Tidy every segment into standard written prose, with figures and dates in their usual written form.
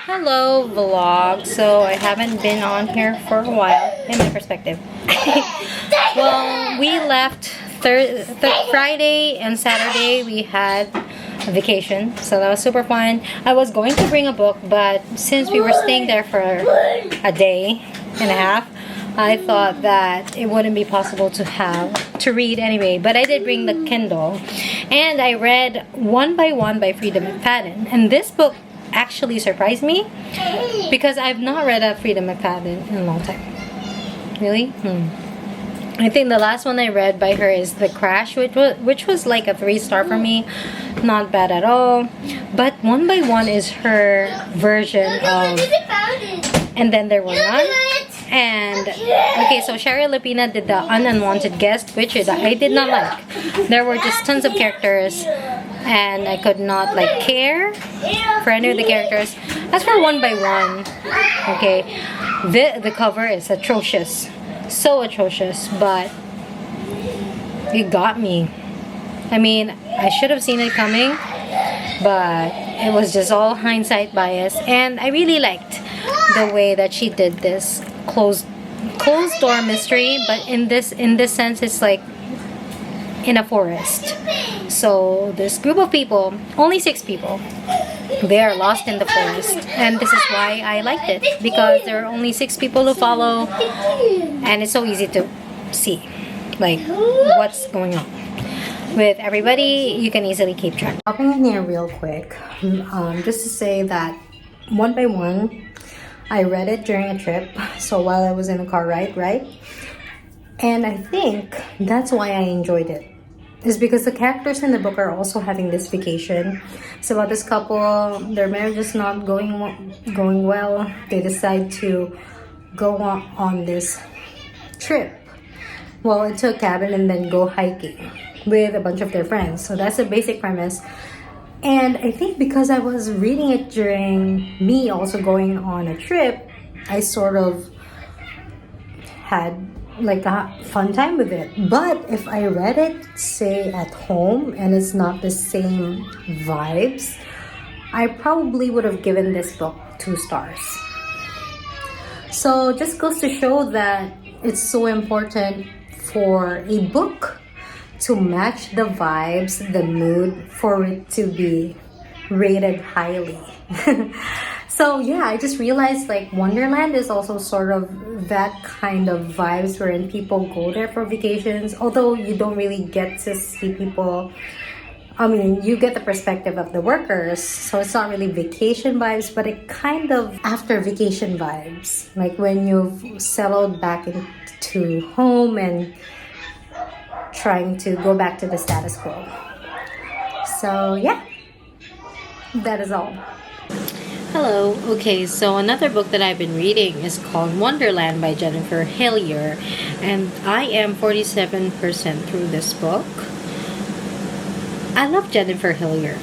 Hello vlog. So I haven't been on here for a while in my perspective. Well, we left Friday and Saturday we had a vacation, so that was super fun. I was going to bring a book, but since we were staying there for a day and a half, I thought that it wouldn't be possible to read anyway. But I did bring the Kindle, and I read One by One by Freida McFadden. And this book actually surprised me because I've not read a Freida McFadden in a long time. Really? I think the last one I read by her is The Crash, which was like a 3-star for me. Not bad at all. But One by One is her version of And Then There Were None. And okay, so Sherry Lapina did the Unwanted Guest, which I did not like. There were just tons of characters, and I could not like care for any of the characters. As for One by One, okay, the cover is atrocious, so atrocious, but it got me. I mean, I should have seen it coming, but it was just all hindsight bias, and I really liked the way that she did this closed door mystery, but in this sense it's like in a forest. So this group of people, only 6 people, they are lost in the forest, and this is why I liked it, because there are only 6 people to follow, and it's so easy to see like what's going on with everybody. You can easily keep track. Hopping in here real quick, just to say that One by One, I read it during a trip, so while I was in a car ride, right? And I think that's why I enjoyed it. Is because the characters in the book are also having this vacation. It's about this couple, their marriage is not going well. They decide to go on this trip, well, into a cabin and then go hiking with a bunch of their friends. So that's the basic premise. And I think because I was reading it during me also going on a trip, I sort of had like a fun time with it. But if I read it, say at home, and it's not the same vibes, I probably would have given this book 2 stars. So just goes to show that it's so important for a book to match the vibes, the mood, for it to be rated highly. So yeah, I just realized like Wonderland is also sort of that kind of vibes wherein people go there for vacations, although you don't really get to see people. I mean, you get the perspective of the workers, so it's not really vacation vibes, but it kind of after vacation vibes, like when you've settled back into home and trying to go back to the status quo. So yeah, that is all. Hello. Okay, so another book that I've been reading is called Wonderland by Jennifer Hillier, and I am 47% through this book. I love Jennifer Hillier.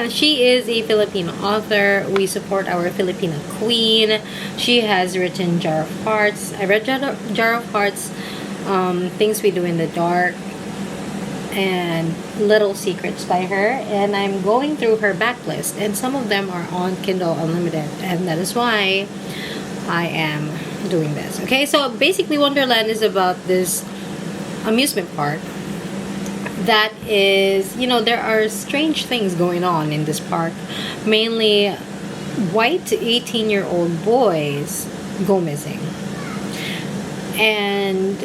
She is a Filipino author. We support our Filipino queen. She has written Jar of Hearts. I read Jar of Hearts, Things We Do in the Dark, and Little Secrets by her, and I'm going through her backlist, and some of them are on Kindle Unlimited, and that is why I am doing this. Okay, so basically Wonderland is about this amusement park that is, you know, there are strange things going on in this park. Mainly white 18-year-old boys go missing, and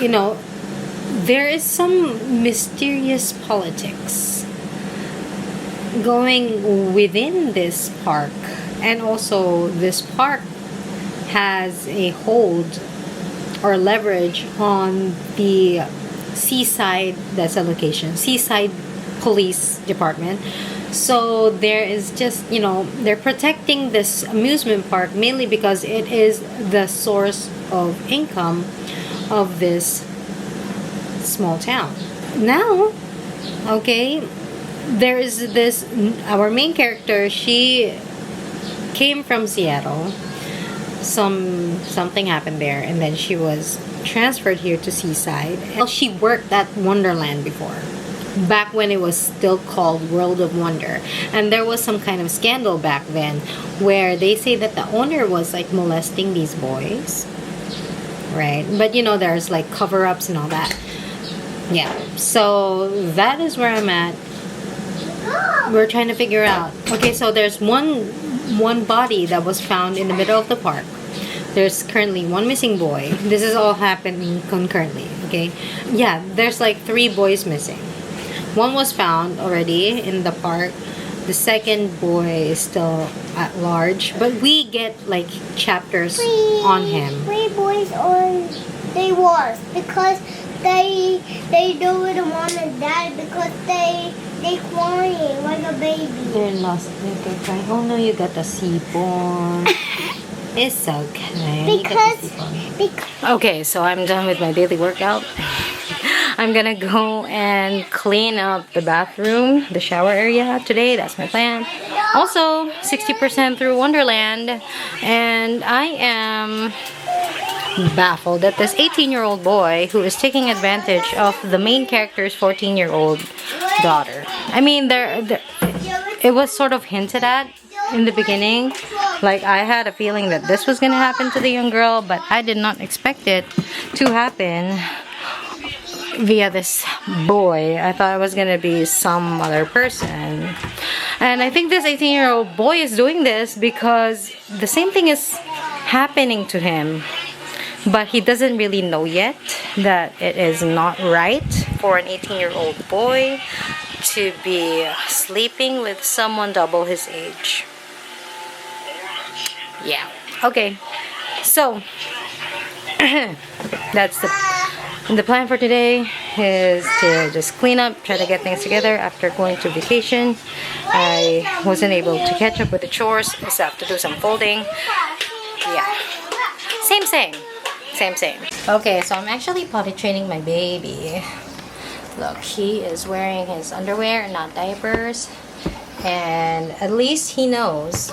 you know, there is some mysterious politics going within this park, and also this park has a hold or leverage on the Seaside, that's a location, Seaside Police Department. So there is just, you know, they're protecting this amusement park mainly because it is the source of income of this small town. Now, okay, there is this, our main character, she came from Seattle. Something happened there, and then she was transferred here to Seaside. Well, she worked at Wonderland before, back when it was still called World of Wonder. And there was some kind of scandal back then where they say that the owner was like molesting these boys, right? But you know, there's like cover-ups and all that. Yeah, so that is where I'm at. We're trying to figure out. Okay, so there's one body that was found in the middle of the park. There's currently one missing boy. This is all happening concurrently, okay? Yeah, there's like 3 boys missing. One was found already in the park. The second boy is still at large, but we get like chapters on him. 3 boys on they was because they don't want to die because they crying like a baby. They're lost. They're crying. Oh no, you got the seaborn. It's okay. Okay, so I'm done with my daily workout. I'm gonna go and clean up the bathroom, the shower area today. That's my plan. Also, 60% through Wonderland, and I am baffled at this 18-year-old boy who is taking advantage of the main character's 14-year-old daughter. I mean, it was sort of hinted at in the beginning. Like, I had a feeling that this was gonna happen to the young girl, but I did not expect it to happen via this boy. I thought it was gonna be some other person. And I think this 18-year-old boy is doing this because the same thing is happening to him, but he doesn't really know yet that it is not right for an 18-year-old boy to be sleeping with someone double his age. Yeah. Okay. So that's the plan for today is to just clean up, try to get things together after going to vacation. I wasn't able to catch up with the chores. I still have to do some folding. Yeah. Same. Okay, so I'm actually potty training my baby. Look, he is wearing his underwear and not diapers. And at least he knows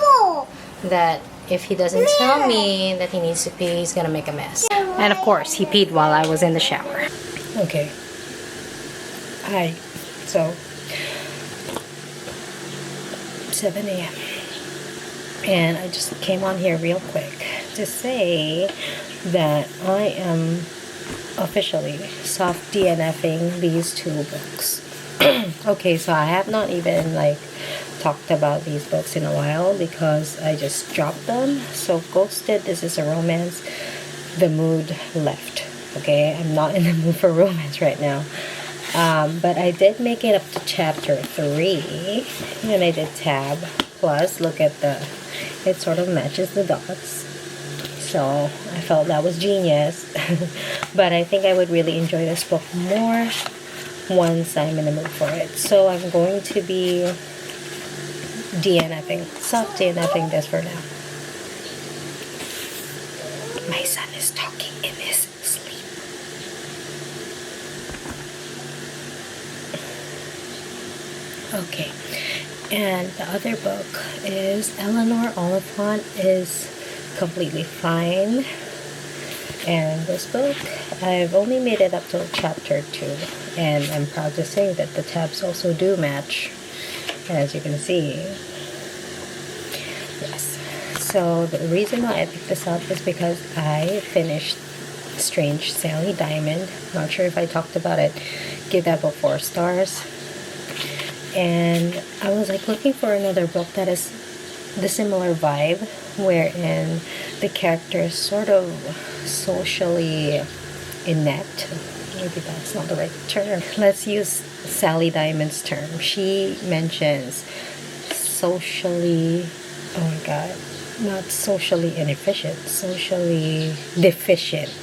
that if he doesn't tell me that he needs to pee, he's gonna make a mess. And of course, he peed while I was in the shower. Okay. Hi. So, 7 a.m. And I just came on here real quick to say that I am officially soft DNFing these 2 books. Okay, so I have not even like talked about these books in a while because I just dropped them. So Ghosted, this is a romance. The mood left. Okay, I'm not in the mood for romance right now. But I did make it up to chapter 3 and I did tab. Plus, look at it sort of matches the dots. So I felt that was genius. But I think I would really enjoy this book more once I'm in the mood for it. So I'm going to be soft DNFing this for now. My son is talking in his sleep. Okay, and the other book is Eleanor Oliphant is completely fine. And this book, I've only made it up to chapter 2, and I'm proud to say that the tabs also do match, as you can see. Yes. So the reason why I picked this up is because I finished Strange Sally Diamond. Not sure if I talked about it. Give that book 4 stars. And I was like looking for another book that is the similar vibe, wherein the character is sort of socially inept. Maybe that's not the right term. Let's use Sally Diamond's term. She mentions socially, oh my god, not socially inefficient, socially deficient.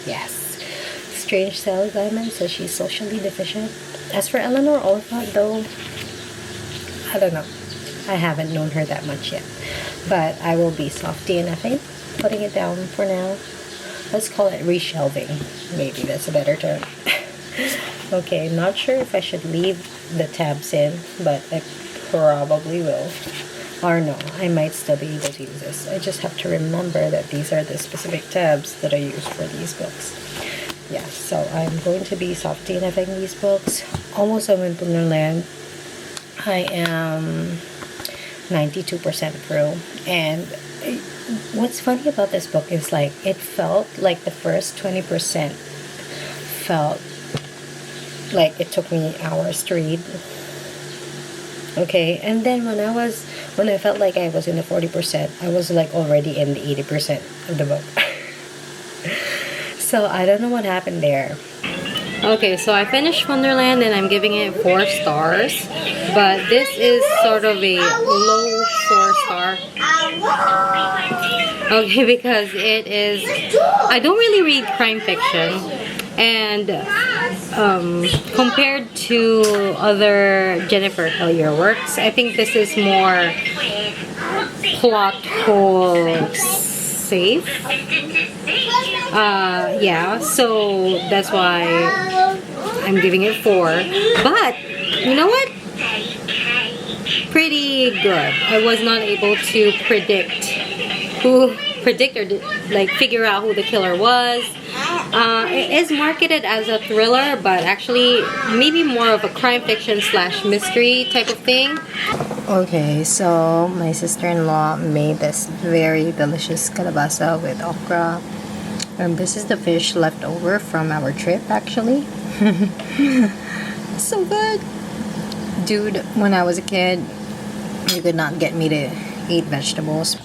Yes. Strange Sally Diamond says she's socially deficient. As for Eleanor Oliphant, though, I don't know. I haven't known her that much yet. But I will be soft DNFing, putting it down for now. Let's call it reshelving. Maybe that's a better term. Okay, not sure if I should leave the tabs in, but I probably will. Or no, I might still be able to use this. I just have to remember that these are the specific tabs that I use for these books. yeah, so I'm going to be soft DNFing these books. Almost done with Wonderland. I am 92% through, and what's funny about this book is like it felt like the first 20% felt like it took me hours to read. Okay, and then when I felt like I was in the 40%, I was like already in the 80% of the book. So I don't know what happened there. Okay, so I finished Wonderland and I'm giving it 4 stars, but this is sort of a low 4-star. Okay, because it is, I don't really read crime fiction, and compared to other Jennifer Hillier works, I think this is more plot hole safe. Yeah, so that's why I'm giving it 4. But you know what? Pretty good. I was not able to predict or like figure out who the killer was. It is marketed as a thriller, but actually maybe more of a crime fiction / mystery type of thing. Okay, so my sister-in-law made this very delicious kalabasa with okra. And this is the fish left over from our trip, actually. So good. Dude, when I was a kid, you could not get me to eat vegetables.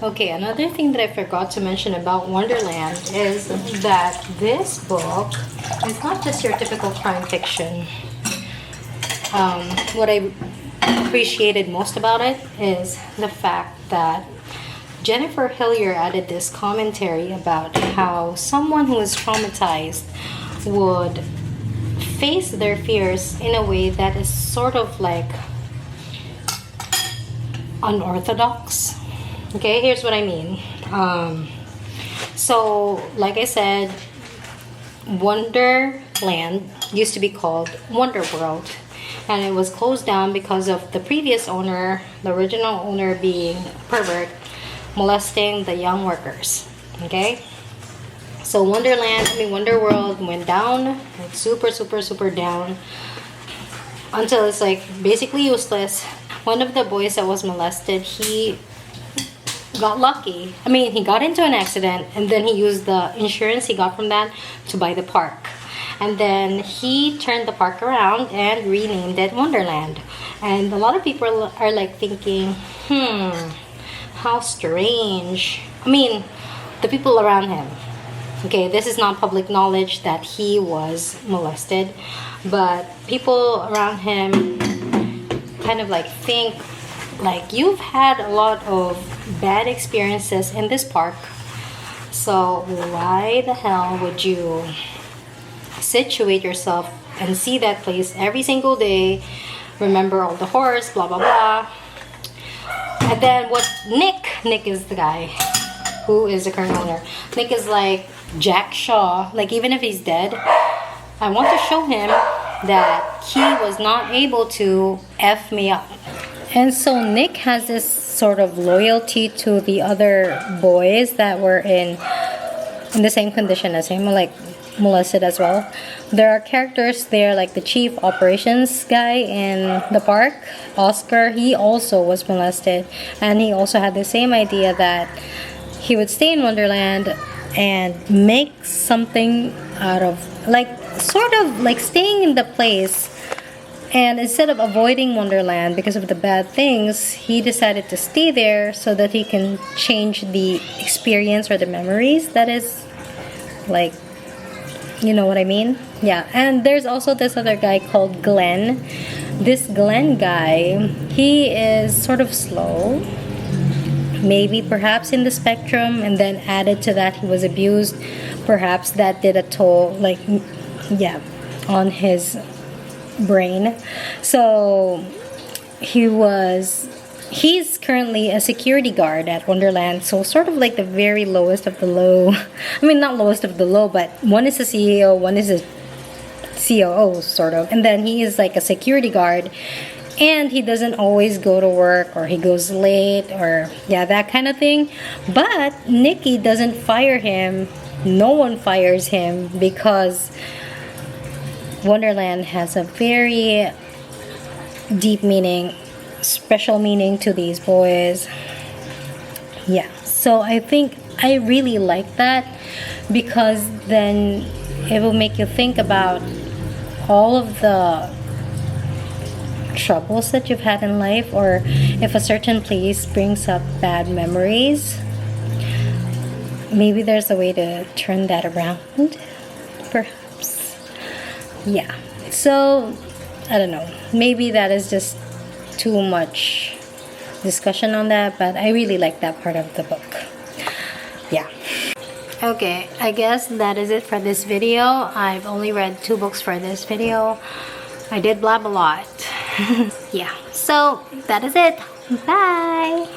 Okay, another thing that I forgot to mention about Wonderland is that this book is not just your typical crime fiction. What I appreciated most about it is the fact that Jennifer Hillier added this commentary about how someone who is traumatized would face their fears in a way that is sort of like unorthodox. Okay, here's what I mean. So, like I said, Wonderland used to be called Wonder World, and it was closed down because of the previous owner, the original owner being a pervert, molesting the young workers. Okay, so Wonder World went down, like super down, until it's like basically useless. One of the boys that was molested, he got lucky. I mean, he got into an accident, and then he used the insurance he got from that to buy the park. And then he turned the park around and renamed it Wonderland. And a lot of people are like thinking, how strange. I mean, the people around him. Okay, this is not public knowledge that he was molested, but people around him kind of like think like you've had a lot of bad experiences in this park, so why the hell would you situate yourself and see that place every single day, remember all the horrors, blah blah blah. And then what Nick is the guy who is the current owner. Nick is like Jack Shaw, like even if he's dead, I want to show him that he was not able to F me up. And so Nick has this sort of loyalty to the other boys that were in the same condition as him, like molested as well. There are characters there like the chief operations guy in the park, Oscar. He also was molested, and he also had the same idea that he would stay in Wonderland and make something out of, like, sort of like staying in the place. And instead of avoiding Wonderland because of the bad things, he decided to stay there so that he can change the experience or the memories. That is, like, you know what I mean? Yeah. And there's also this other guy called Glenn. This Glenn guy, he is sort of slow, maybe perhaps in the spectrum, and then added to that he was abused. Perhaps that did a toll, like, yeah, on his brain. So he's currently a security guard at Wonderland, so sort of like the very lowest of the low. I mean, not lowest of the low, but one is a CEO, one is a COO, sort of, and then he is like a security guard, and he doesn't always go to work, or he goes late, or yeah, that kind of thing. But Nikki doesn't fire him no one fires him because Wonderland has a very deep meaning, special meaning to these boys. Yeah, so I think I really like that because then it will make you think about all of the troubles that you've had in life, or if a certain place brings up bad memories, maybe there's a way to turn that around, perhaps. Yeah, so I don't know, maybe that is just too much discussion on that, but I really like that part of the book. Yeah. Okay, I guess that is it for this video. I've only read 2 books for this video. I did blab a lot. Yeah, so that is it. Bye.